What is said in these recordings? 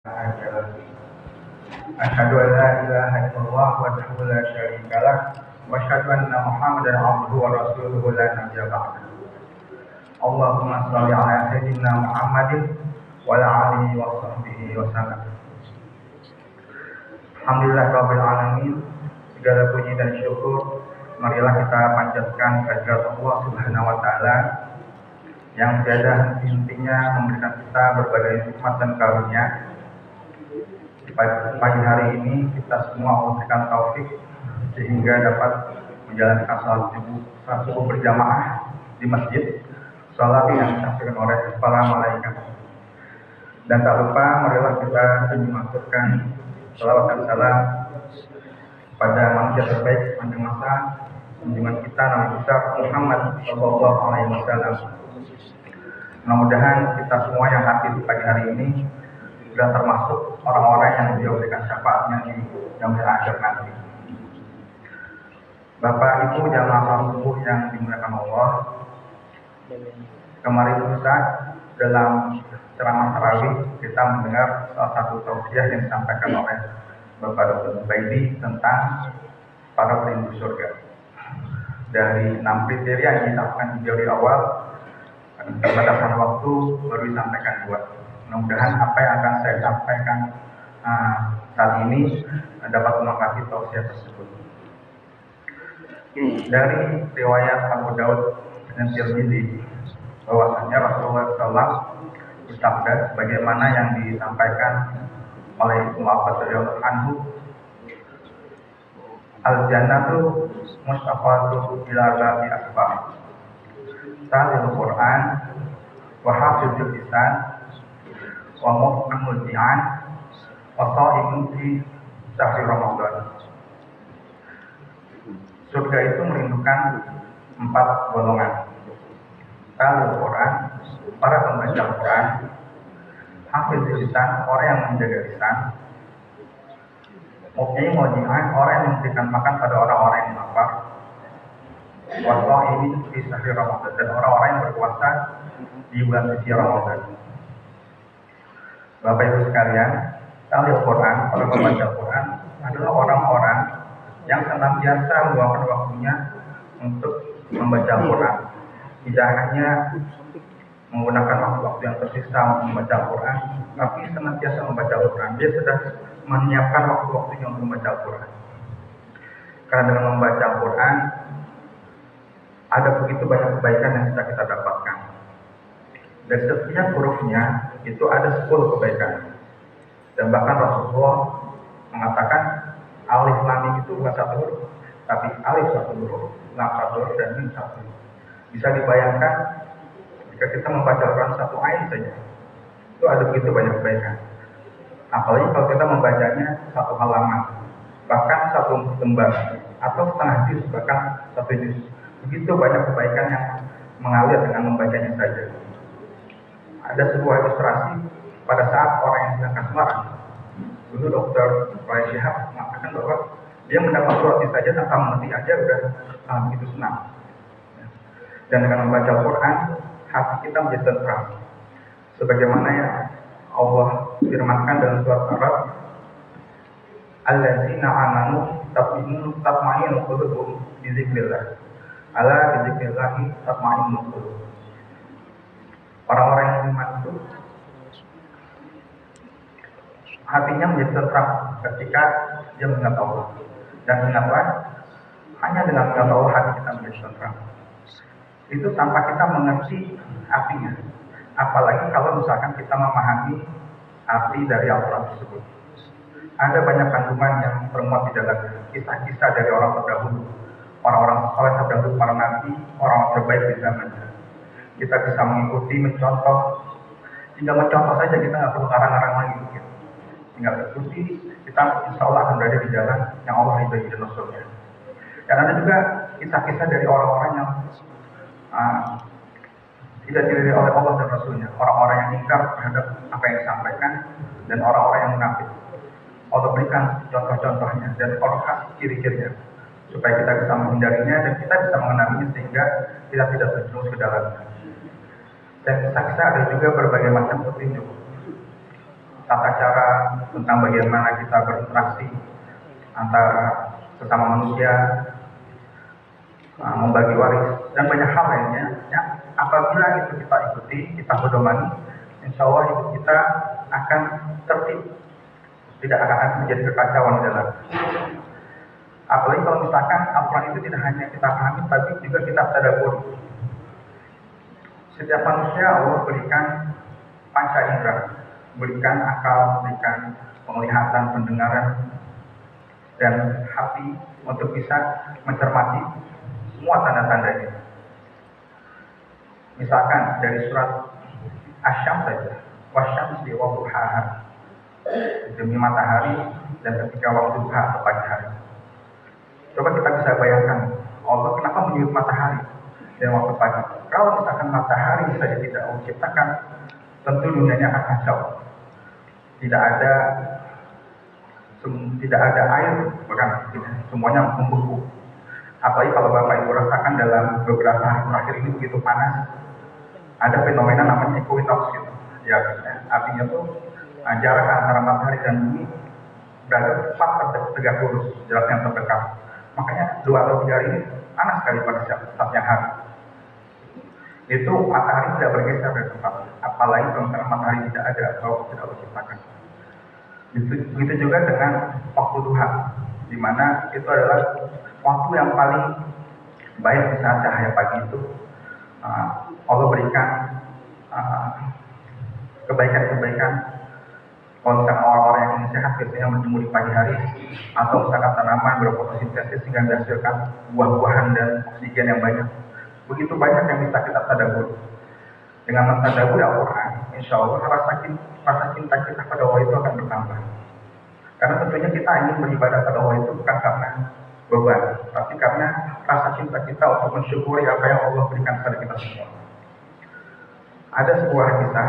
Asyhadu an la ilaha illallah wahdahu la syarika lah wa asyhadu anna Muhammadan abduhu wa rasuluhu la nabiyya ba'dahu. Allahumma shalli ala sayyidina Muhammadin wa ala alihi wa sahbihi wa sallam. Alhamdulillah rabbil alamin. Segala puji dan syukur marilah kita panjatkan kehadirat Allah Subhanahu wa taala yang tiada henti-hentinya memberikan kita berbagai nikmat dan karunia. Pagi hari ini kita semua memberikan taufik sehingga dapat menjalankan salat subuh berjamaah di masjid, salat yang disampaikan oleh para malaikat. Dan tak lupa marilah kita mengaturkan salawat dan salam pada manusia terbaik sepanjang masa, junjungan kita Nabi besar Muhammad Shallallahu Alaihi Wasallam. Mudah-mudahan kita semua yang hadir di pagi hari ini sudah termasuk orang-orang yang diberikan syafaatnya di yaumil akhir nanti. Bapak Ibu jamaah salat subuh yang dimuliakan Allah, kemarin lusa dalam ceramah tarawih kita mendengar salah satu tausiah yang disampaikan oleh Bapak Dr. Zubaidi tentang para perindu surga. Dari 6 kriteria yang disampaikan di teori awal, berdasarkan waktu baru disampaikan 2. Mudah-mudahan apa yang akan saya sampaikan saat ini dapat melengkapi tausiah tersebut. Dari riwayat Abu Daud dan Tirmidzi bahwasanya Rasulullah SAW bersabda sebagaimana yang disampaikan oleh Ibnu Abbas radhiyallahu anhu, al-jannatu mustafatu ila rabi asbab talil Quran wa hafizul lisan wa mu'minul ji'an wa sha'imun fi syahri Ramadan. Surga itu merindukan 4 golongan. Talil Quran, para pembaca Quran, hafizul lisan, orang yang menjaga lisan, mu'minul ji'an, orang yang memberikan makan pada orang-orang yang lapar, wa sha'imun fi syahri Ramadan, dan orang-orang yang berpuasa di bulan suci Ramadan. Bapak Ibu sekalian, talil Quran, para pembaca Quran adalah orang-orang yang senantiasa meluangkan waktunya untuk membaca Quran. Tidak hanya menggunakan waktu-waktu yang tersisa untuk membaca Quran, tapi senantiasa membaca Quran. Dia sudah menyiapkan waktu-waktunya untuk membaca Quran. Karena dengan membaca Quran ada begitu banyak kebaikan yang bisa kita dapatkan. Dan setiap hurufnya itu ada 10 kebaikan. Dan bahkan Rasulullah mengatakan alif lam mim itu bukan 1 huruf, tapi alif 1 huruf, lam 1 huruf, dan mim 1 huruf. Bisa dibayangkan jika kita membaca Quran 1 ayat saja, itu ada begitu banyak kebaikan. Apalagi kalau kita membacanya 1 halaman, bahkan 1 lembar, atau setengah juz, bahkan 1 juz. Begitu banyak kebaikan yang mengalir dengan membacanya saja. Ada sebuah ilustrasi pada saat orang yang sedang kasmaran. Dulu Dr. Roy Shihab mengatakan bahwa dia mendapat roti saja tanpa mengerti aja udah begitu senang. Dan dengan membaca Quran, hati kita menjadi tentram. Sebagaimana yang Allah firmankan dalam surat Ar-Ra'd, alladzina amanu tatma'innu qulubuhum bi dzikrillah. Ala bi dzikrillah tatma'innu qulub. Orang-orang yang beriman itu hatinya menjadi tentram ketika dia mengingat Allah. Dan ingatlah, hanya dengan mengingat Allah hati kita menjadi tentram. Itu tanpa kita mengerti artinya. Apalagi kalau misalkan kita memahami arti dari Al-Quran tersebut. Ada banyak kandungan yang termuat di dalamnya. Kisah-kisah dari orang terdahulu, orang-orang soleh terdahulu, para nabi, orang terbaik di zamannya. Kita bisa mengikuti, mencontoh. Tinggal mencontoh saja, kita nggak perlu ngarang-ngarang lagi. Tinggal ikuti, kita insya Allah akan berada di jalan yang Allah ridhoi dan Rasulnya. Dan ada juga kisah-kisah dari orang-orang yang tidak diridhoi oleh Allah dan Rasulnya, orang-orang yang ingkar terhadap apa yang disampaikan, dan orang-orang yang munafik. Allah berikan contoh-contohnya dan Allah kasih ciri-cirinya supaya kita bisa menghindarinya dan kita bisa mengenalinya sehingga kita tidak terjerumus ke dalamnya. Dan kisah-kisah ada juga berbagai macam petunjuk. tata cara tentang bagaimana kita berinteraksi antara sesama manusia, membagi waris, dan banyak hal lainnya. Ya, apabila itu kita ikuti, kita pedomani, insya Allah hidup kita akan tertib, tidak akan menjadi kekacauan di dalam. Apalagi kalau misalkan Al-Quran itu tidak hanya kita pahami, tapi juga kita tadabbur. Setiap manusia Allah berikan panca indera, berikan akal, berikan penglihatan, pendengaran, dan hati untuk bisa mencermati semua tanda-tandanya. Misalkan dari surat Asy-Syams saja, wasyamsi wa duhaha, demi matahari dan ketika waktu duha atau pagi hari. Coba kita bisa bayangkan, Allah kenapa menyebut matahari dan waktu pagi? Kalau misalkan matahari saja tidak Allah ciptakan, tentu dunianya akan kacau. Tidak ada air, bahkan semuanya membeku. Apalagi kalau Bapak Ibu rasakan dalam beberapa hari terakhir ini begitu panas, ada fenomena namanya equinox gitu. Ya, artinya tuh jarak antara matahari dan bumi berada tepat tegak lurus, jarak yang terdekat. Makanya 2 atau 3 hari ini panas sekali pada saat siang hari. Itu matahari tidak bergeser dari tempat. Apalagi kalau matahari tidak ada atau tidak diciptakan. Begitu juga dengan waktu duha, di mana itu adalah waktu yang paling baik di saat cahaya pagi itu. Allah berikan kebaikan-kebaikan. Kalau misalkan orang-orang yang sehat biasanya menjemur di pagi hari, atau misalkan tanaman berfotosintesis sehingga menghasilkan buah-buahan dan oksigen yang banyak. Begitu banyak yang bisa kita tadabbur. Dengan mentadabbur Al-Quran, insya Allah rasa cinta kita pada Allah itu akan bertambah. Karena tentunya kita ingin beribadah pada Allah itu bukan karena beban, tapi karena rasa cinta kita untuk mensyukuri apa yang Allah berikan kepada kita semua. Ada sebuah kisah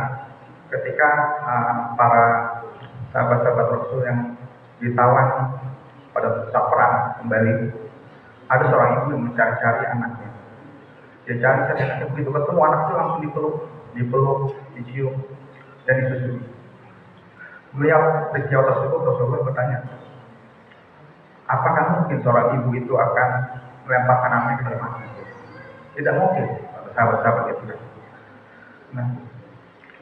ketika para sahabat-sahabat Rasul yang ditawan pada saat perang kembali, ada seorang ibu yang mencari-cari anaknya. Dia cari anaknya, begitu ketemu anak itu langsung dipeluk, dicium, dan disusui. Beliau peristiwa tersebut Rasulullah bertanya, apakah mungkin seorang ibu itu akan melemparkan anaknya ke dalam api? Tidak mungkin, sahabat-sahabat itu. Nah,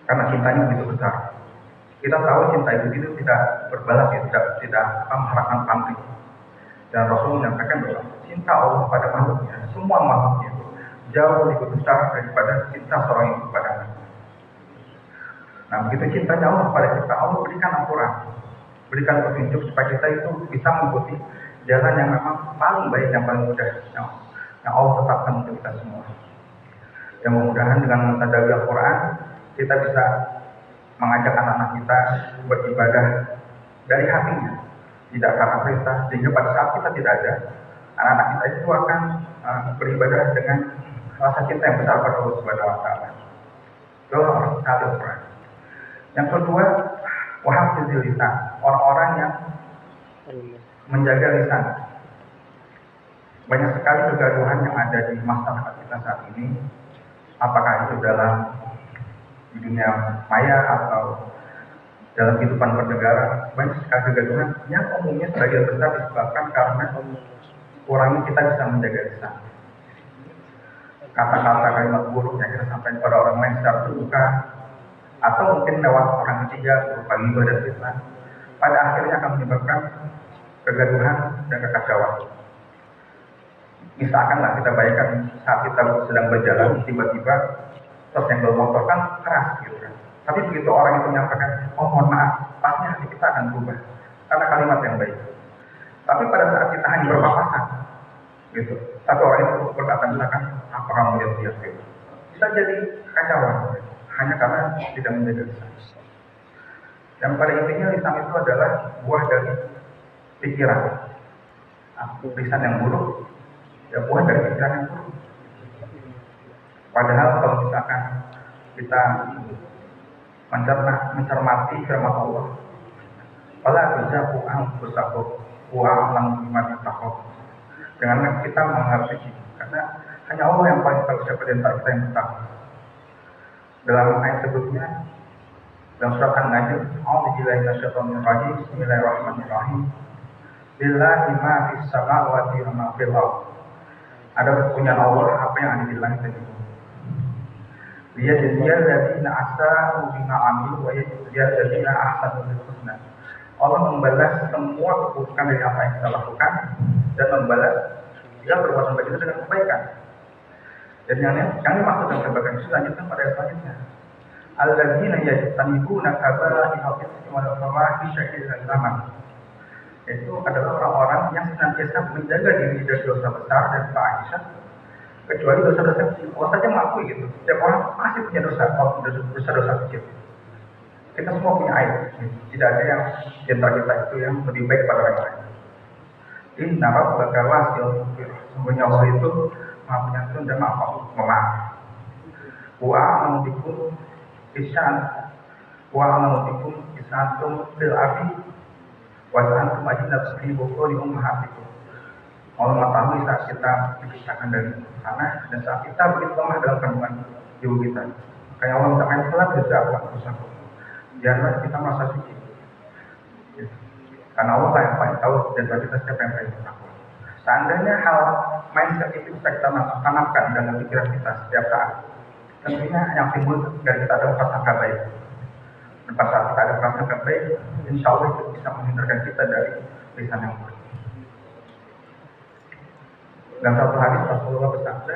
karena cintanya begitu besar. Kita tahu cinta itu tidak berbalas ya, tidak mengharapkan pamrih. Dan Rasul menyampaikan bahwa cinta Allah pada makhluknya, semua makhluknya itu jauh lebih besar daripada cinta seorang ibu kepada anaknya. Nah, begitu cintanya Allah kepada kita, Allah berikan Al-Quran, berikan petunjuk supaya kita itu bisa mengikuti jalan yang memang paling baik, yang paling mudah, yang Allah tetapkan untuk kita semua. Dan mudah-mudahan dengan mentadabbur Al-Quran, kita bisa mengajak anak-anak kita beribadah dari hatinya, tidak karena perintah, sehingga pada saat kita tidak ada, anak-anak kita itu akan beribadah dengan rasa cinta yang besar pada Allah Subhanahu wa Ta'ala. Itu orang Al-Quran. Yang kedua, wahafizil lisan, orang-orang yang menjaga lisan. Banyak sekali kegaduhan yang ada di masyarakat kita saat ini, apakah itu dalam di dunia maya atau dalam kehidupan bernegara, banyak sekali kegaduhan yang umumnya sebagian besar disebabkan karena kurangnya kita bisa menjaga lisan. Kata-kata kalimat buruk yang kita sampaikan kepada orang lain secara terbuka, atau mungkin lewat orang ketiga berupa ghibah dan fitnah, pada akhirnya akan menyebabkan kegaduhan dan kekacauan. Misalkanlah kita bayangkan saat kita sedang berjalan, tiba-tiba terus yang motor kan keras gitu kan. Tapi begitu orang itu menyampaikan, oh mohon maaf, pasti hati kita akan berubah karena kalimat yang baik. Tapi pada saat kita hanya berpapasan, gitu, tapi orang itu berkata misalkan, apa kamu lihat gitu, bisa jadi kacauan hanya karena tidak menjaga lisan. Dan pada intinya lisan itu adalah buah dari pikiran. Lisan yang buruk, ya buah dari pikiran yang buruk. Padahal kalau misalkan kita mencermati firman Allah, wala tuzaku anfusakum wa a'lamu biman yattaqun. Jangan kita menganggap suci, karena hanya Allah yang paling tahu siapa di antara kita yang tahu. Dalam ayat sebelumnya Dalam surat An-Najm, A'udzubillahi minasyaitonir rajim. Bismillahirrahmanirrahim. Lillahi ma fis samawati wa ma fil ardh. Ada kepunyaan Allah apa yang ada di langit dan di bumi. Dia alladziina asa'u bima 'amilu wa yajziyal alladziina ahsanu bil husna. Allah membalas semua keburukan dari apa yang kita lakukan dan membalas yang berbuat baik itu dengan kebaikan. Dan yang dimaksud dengan kebaikan itu lanjutkan pada ayat selanjutnya. Alladzina yajtanibuna kaba'iral itsmi wal fawahisha illa lamam. Itu adalah orang-orang yang senantiasa menjaga diri dari dosa besar dan fahisyah, kecuali dosa-dosa kecil. Allah saja mengakui gitu. Setiap orang pasti punya dosa-dosa kecil. Kita semua punya aib. Tidak ada yang di antara kita itu yang lebih baik pada orang lain. Inna rabbaka wasi'ul maghfirah. Sesungguhnya Allah itu Maha Penyantun dan Maha Pemaaf. Wa a'lamu bikum isyan wa a'lamu bikum isyantum fil ardi wa antum ajnabun fi bukuri ummahatikum. Allah mengetahui saat kita diciptakan dari tanah dan saat kita begitu lemah dalam kandungan ibu kita. Makanya Allah minta main telat bersabar bersama. Janganlah kita merasa suci. Karena Allah yang paling tahu dan kita siapa yang paling bertakwa. Seandainya hal mindset itu bisa kita tanamkan dalam pikiran kita setiap saat, tentunya yang timbul dari kita adalah prasangka baik. Dan pada saat kita ada prasangka baik, insya Allah itu bisa menghindarkan kita dari lisan yang buruk. Dan satu hadis Rasulullah bersabda,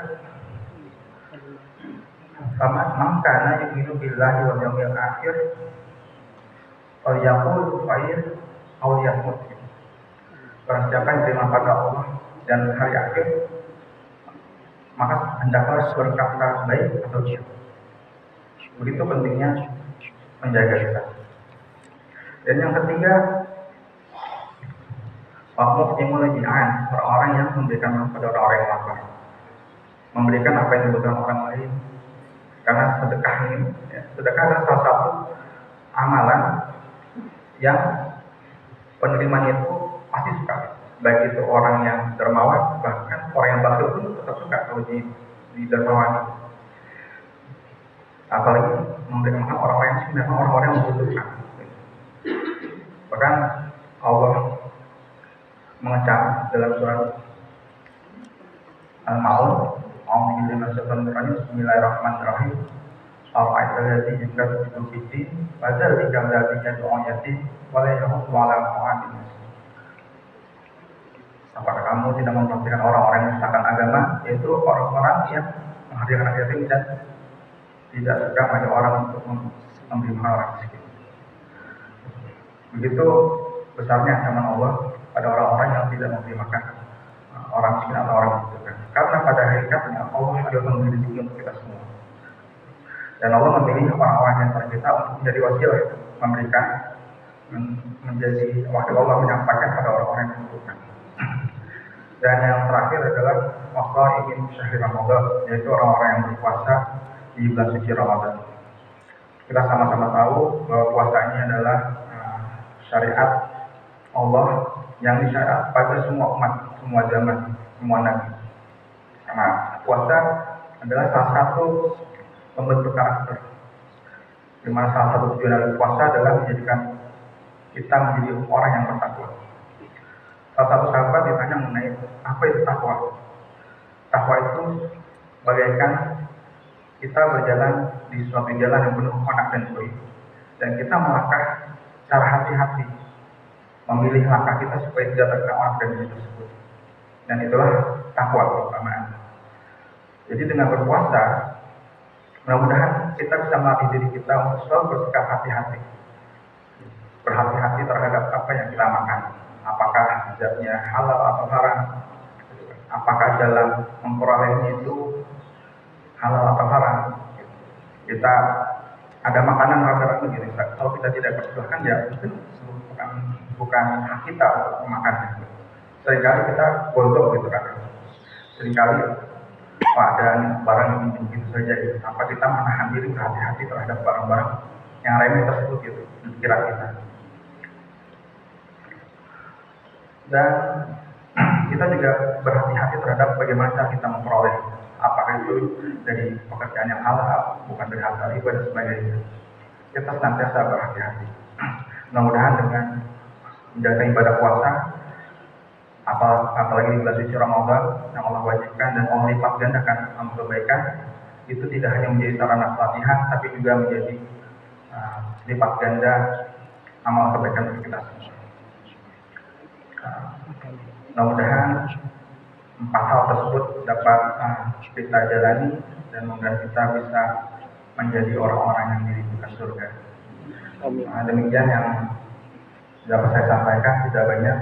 "Man kana yu'minu billahi wal yawmil akhir, falyaqul khairan aw liyasmut." Barang siapa yang beriman pada Allah dan hari akhir, maka hendaklah berkata baik atau diam. Begitu pentingnya menjaga kita. Dan yang ketiga, waqful ji'an, orang yang memberikan kepada orang yang lapar, memberikan apa yang dibutuhkan orang lain. Karena sedekah ini, sedekah adalah salah satu amalan yang penerimanya itu pasti suka. Baik itu orang yang dermawan, bahkan orang yang bakhil pun tetap suka kalau di dermawani. Apalagi memberikan makan orang-orang yang memang orang-orang yang membutuhkan. Bahkan Allah mengecam dalam surat Al-Maun, Bismillahirrahmanirrahim. Al-Qaidal ladzi yukadzzibu bid-din wa dzalika alladzi yad'u yatim wa la yahuddu 'ala ta'amin. Apakah kamu tidak memperhatikan orang-orang yang menyesatkan agama, yaitu orang-orang yang menghadirkan anak yatim dan tidak suka pada orang untuk memberi makan orang miskin. Begitu besarnya ancaman Allah pada orang-orang yang tidak memberi makan orang miskin atau orang membutuhkan. Karena pada hakikatnya Allah adalah pemberi rezeki untuk kita semua. Dan Allah memilih orang-orang yang antara kita untuk menjadi wasilah memberikan, menjadi wakil Allah menyampaikan pada orang-orang yang membutuhkan. Dan yang terakhir adalah ingin syahri Ramadan, yaitu orang-orang yang berpuasa di bulan suci Ramadan. Kita sama-sama tahu bahwa puasa ini adalah syariat Allah yang disyariat pada semua umat, semua zaman, semua nabi. Nah, puasa adalah salah satu pembentuk karakter. Di mana salah satu tujuan dari puasa adalah menjadikan kita menjadi orang yang bertakwa. Salah satu sahabat ditanya mengenai apa itu takwa. Takwa itu bagaikan kita berjalan di suatu jalan yang penuh konak dan sulit, dan kita melangkah secara hati-hati, memilih langkah kita supaya tidak terkena konak dan sulit tersebut. Dan itulah takwa keutamaan. Jadi dengan berpuasa, mudah-mudahan kita bisa melatih diri kita untuk selalu bersikap hati-hati, berhati-hati terhadap apa yang kita makan. Apakah zatnya halal atau haram? Apakah dalam memperolehnya itu halal atau haram? Kita ada makanan rata-rata begini. Kalau kita tidak persilahkan, ya mungkin bukan hak kita untuk memakannya. Seringkali kita bodoh gitu kan. Seringkali ada barang yang begitu saja. Gitu. Tanpa kita menahan diri berhati-hati terhadap barang-barang yang remeh tersebut gitu di pikiran kita. Dan kita juga berhati-hati terhadap bagaimana cara kita memperoleh, apakah itu dari pekerjaan yang halal, bukan dari harta riba dan sebagainya. kita senantiasa berhati-hati. Mudah-mudahan dengan menjaga ibadah puasa, apalagi di bulan suci Ramadan yang Allah wajibkan dan Allah lipat gandakan amal kebaikan, itu tidak hanya menjadi sarana pelatihan, tapi juga menjadi lipat ganda amal kebaikan bagi kita semua. Mudah-mudahan 4 hal tersebut dapat kita jalani dan mudah kita bisa menjadi orang-orang yang dirindukan surga. Demikian yang dapat saya sampaikan, tidak banyak.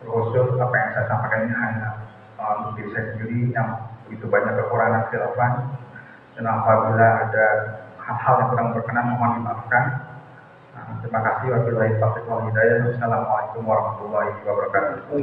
Terkhusus apa yang saya sampaikan ini hanya untuk diri saya sendiri yang begitu banyak kekurangan khilafan, dan apabila ada hal-hal yang kurang berkenan mohon dimaafkan. Terima kasih. Wabillahi taufiq wal hidayah. Wassalamualaikum warahmatullahi wabarakatuh.